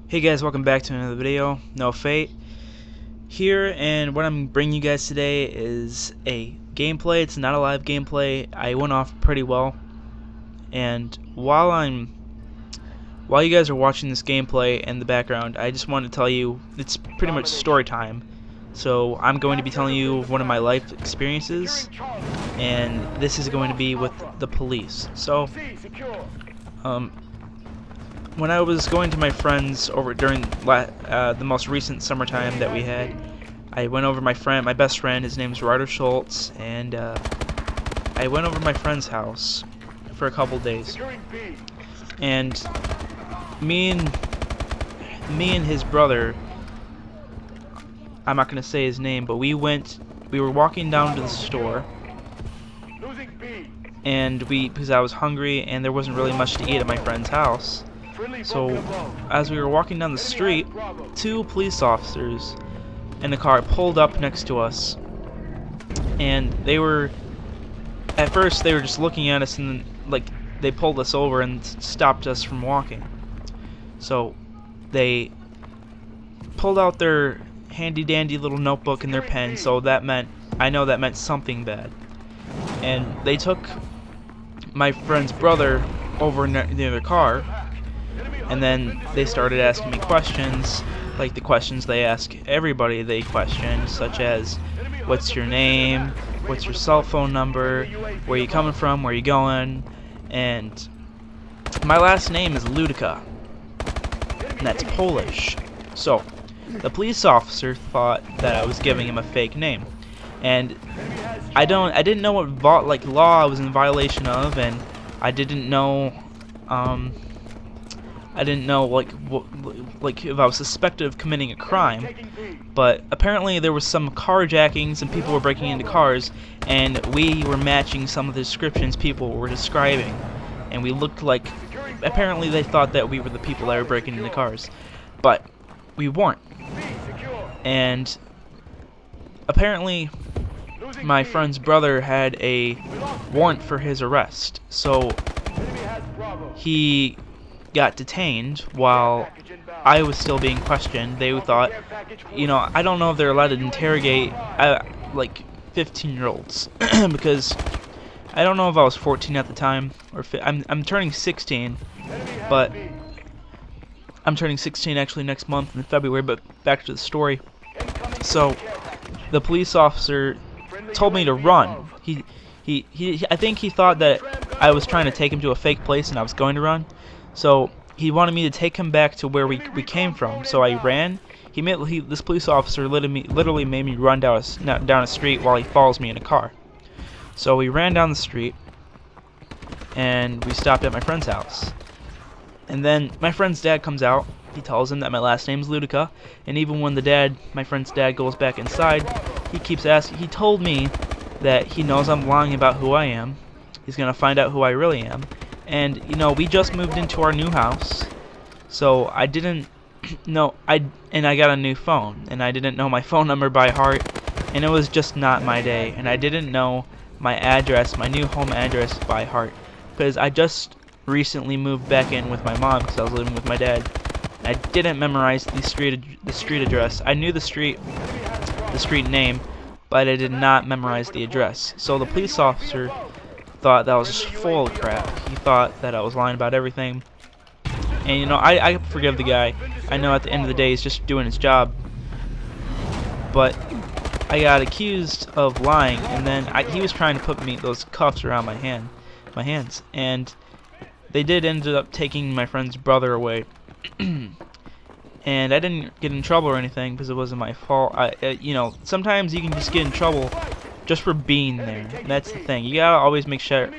Hey guys, welcome back to another video. No Fate here, and what I'm bringing you guys today is a gameplay. It's not a live gameplay. I went off pretty well, and while you guys are watching this gameplay in the background, I just want to tell you it's pretty much story time. So I'm going to be telling you one of my life experiences, and this is going to be with the police. So when I was going to my friends over during the most recent summertime that we had, I went over my best friend, his name's Schultz, and I went over to my friend's house for a couple days. And me and his brother, I'm not gonna say his name, but we were walking down to the store, and because I was hungry and there wasn't really much to eat at my friend's house. So, as we were walking down the street, two police officers in a car pulled up next to us, and at first they were just looking at us, and then, they pulled us over and stopped us from walking. So, they pulled out their handy-dandy little notebook and their pen, so I know that meant something bad. And they took my friend's brother over near their car, and then they started asking me questions, like the questions they ask everybody they question, such as, what's your name, what's your cell phone number, where you coming from, where you going, and my last name is Ludica, and that's Polish. So, the police officer thought that I was giving him a fake name, and I didn't know what law I was in violation of, and I didn't know if I was suspected of committing a crime, but apparently there was some carjackings and people were breaking into cars, and we were matching some of the descriptions people were describing, and we looked like, apparently they thought that we were the people that were breaking into cars, but we weren't. And apparently my friend's brother had a warrant for his arrest, so he got detained while I was still being questioned. They thought, I don't know if they're allowed to interrogate 15-year-olds because I don't know if I was 14 at the time or I'm turning 16, but I'm turning 16 actually next month in February. But back to the story. So the police officer told me to run. I think he thought that I was trying to take him to a fake place and I was going to run. So he wanted me to take him back to where we came from. So I ran. This police officer literally made me run down a street while he follows me in a car. So we ran down the street and we stopped at my friend's house. And then my friend's dad comes out. He tells him that my last name is Ludica. And even when my friend's dad goes back inside, he keeps asking. He told me that he knows I'm lying about who I am. He's gonna find out who I really am. And we just moved into our new house, so I didn't know I got a new phone, and I didn't know my phone number by heart, and it was just not my day, and I didn't know my address, my new home address by heart, because I just recently moved back in with my mom because I was living with my dad. I didn't memorize the street address. I knew the street name, but I did not memorize the address. So the police officer thought that was just full of crap. He thought that I was lying about everything. And I forgive the guy. I know at the end of the day he's just doing his job. But I got accused of lying, and then he was trying to put those cuffs around my hands, and they did end up taking my friend's brother away. And I didn't get in trouble or anything because it wasn't my fault. Sometimes you can just get in trouble just for being there. That's the thing. You gotta always make sure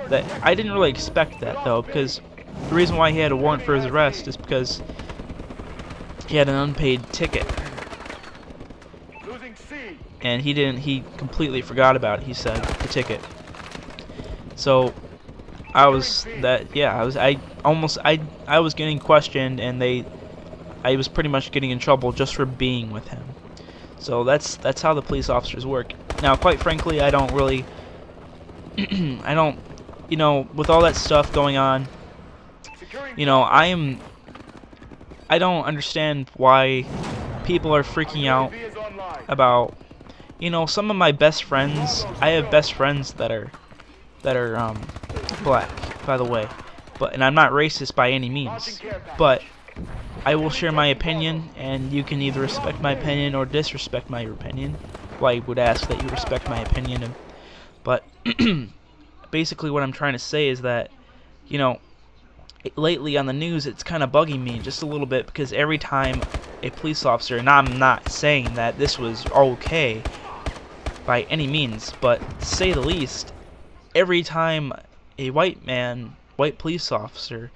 that. I didn't really expect that though, because the reason why he had a warrant for his arrest is because he had an unpaid ticket, and he completely forgot about it. He said the ticket. So I was getting questioned, and I was pretty much getting in trouble just for being with him. So that's how the police officers work. Now, quite frankly, I don't really, with all that stuff going on, I am I don't understand why people are freaking out about, you know, some of my best friends. I have best friends that are black, by the way, and I'm not racist by any means, but I will share my opinion, and you can either respect my opinion or disrespect my opinion. Well, I would ask that you respect my opinion, but basically what I'm trying to say is that, you know, lately on the news it's kind of bugging me just a little bit, because every time a police officer, and I'm not saying that this was okay by any means, but to say the least, every time a white police officer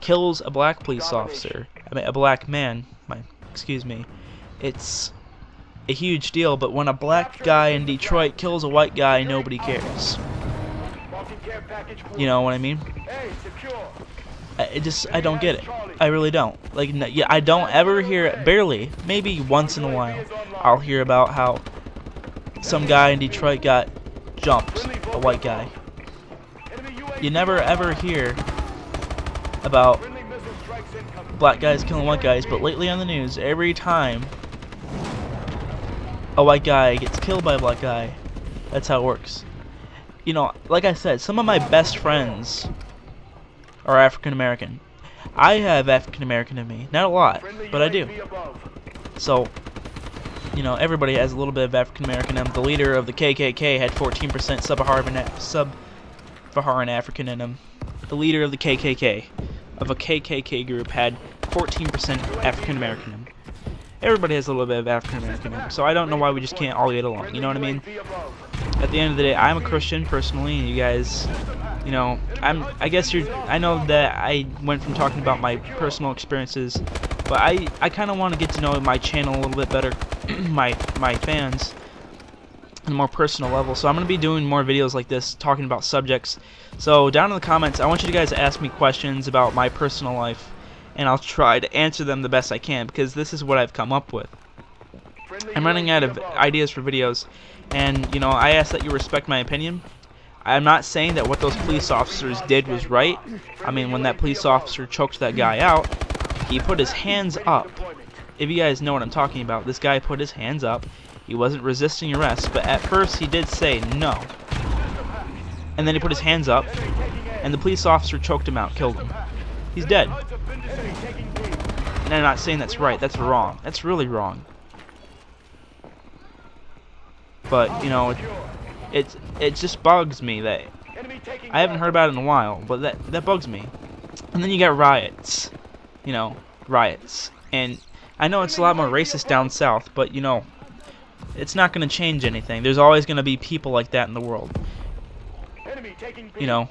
kills a black police officer, a black man, excuse me, it's a huge deal. But when a black guy in Detroit kills a white guy, nobody cares. You know what I mean? I don't get it. I really don't. Like, yeah, I don't ever hear it, barely, maybe once in a while, I'll hear about how some guy in Detroit got jumped, a white guy. You never ever hear about black guys killing white guys, but lately on the news, every time a white guy gets killed by a black guy, that's how it works. You know, like I said, some of my best friends are African American. I have African American in me. Not a lot, but I do. So, you know, everybody has a little bit of African American in them. The leader of the KKK had 14% sub-Saharan African in him. The leader of the KKK, of a KKK group, had 14% African American in him. Everybody has a little bit of African American in him. So I don't know why we just can't all get along. You know what I mean? At the end of the day, I'm a Christian personally, and you guys, you know, I guess I know that I went from talking about my personal experiences, but I kind of want to get to know my channel a little bit better, my fans, on a more personal level. So I'm going to be doing more videos like this, talking about subjects. So down in the comments, I want you guys to ask me questions about my personal life, and I'll try to answer them the best I can, because this is what I've come up with. I'm running out of ideas for videos, and, you know, I ask that you respect my opinion. I'm not saying that what those police officers did was right. I mean, when that police officer choked that guy out, he put his hands up. If you guys know what I'm talking about, this guy put his hands up. He wasn't resisting arrest, but at first he did say no. And then he put his hands up, and the police officer choked him out, killed him. He's dead. And I'm not saying that's right. That's wrong. That's really wrong. But, you know, it just bugs me that I haven't heard about it in a while, but that bugs me. And then you got riots, you know, riots. And I know it's a lot more racist down south, but, you know, it's not going to change anything. There's always going to be people like that in the world. You know,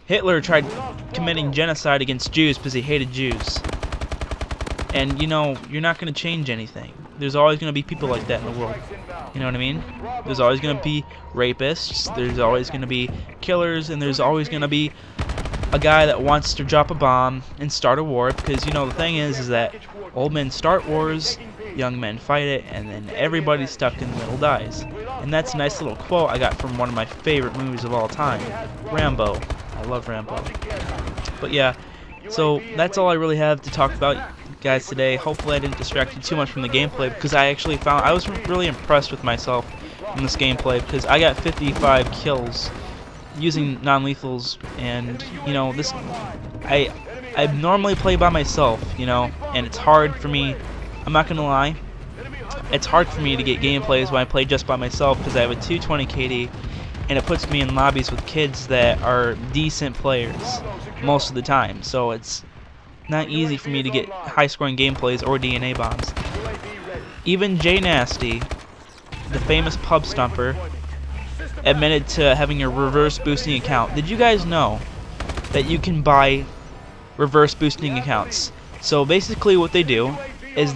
Hitler tried committing genocide against Jews because he hated Jews. And, you know, you're not going to change anything. There's always going to be people like that in the world. You know what I mean? There's always going to be rapists, there's always going to be killers, and there's always going to be a guy that wants to drop a bomb and start a war, because, you know, the thing is that old men start wars, young men fight it, and then everybody stuck in the middle dies. And that's a nice little quote I got from one of my favorite movies of all time, Rambo. I love Rambo. But yeah, so that's all I really have to talk about, guys, today. Hopefully I didn't distract you too much from the gameplay, because I was really impressed with myself in this gameplay, because I got 55 kills using non-lethals, and, you know, this I normally play by myself, you know, and it's hard for me. I'm not gonna lie, it's hard for me to get gameplays when I play just by myself, because I have a 220 KD, and it puts me in lobbies with kids that are decent players most of the time. So it's not easy for me to get high-scoring gameplays or DNA bombs. Even Jay Nasty, the famous pub stumper, admitted to having a reverse boosting account. Did you guys know that you can buy reverse boosting accounts? So basically what they do is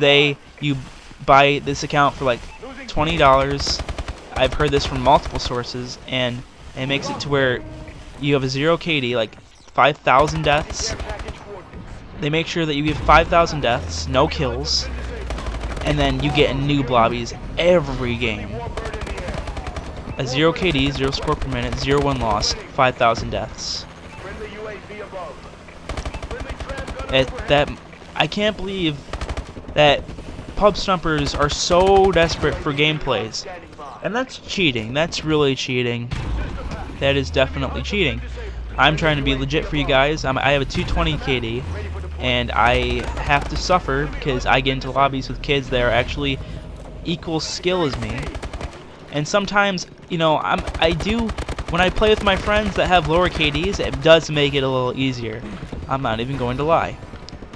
you buy this account for like $20. I've heard this from multiple sources, and it makes it to where you have a 0 KD, like 5,000 deaths. They make sure that you get 5,000 deaths, no kills, and then you get in noob lobbies every game. A 0 KD, 0 score per minute, 0-1 loss, 5,000 deaths. I can't believe that pub stumpers are so desperate for gameplays. And that's cheating. That's really cheating. That is definitely cheating. I'm trying to be legit for you guys. I have a 220 KD, and I have to suffer because I get into lobbies with kids that are actually equal skill as me. And sometimes, you know, when I play with my friends that have lower KDs, it does make it a little easier. I'm not even going to lie.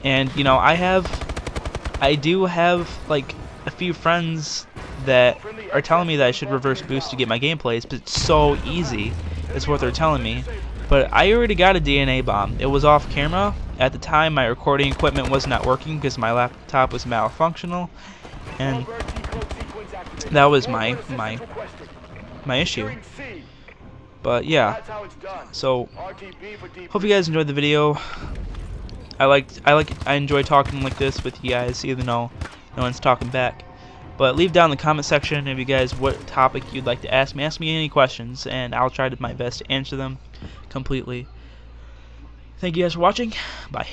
And, you know, I do have, like, a few friends that are telling me that I should reverse boost to get my gameplays, but it's so easy, is what they're telling me. But I already got a DNA bomb. It was off camera. At the time, my recording equipment was not working because my laptop was malfunctional, and that was my issue. But yeah, so hope you guys enjoyed the video. I enjoy talking like this with you guys, even though no one's talking back. But leave down in the comment section if you guys what topic you'd like to ask me. Ask me any questions, and I'll try my best to answer them completely. Thank you guys for watching. Bye.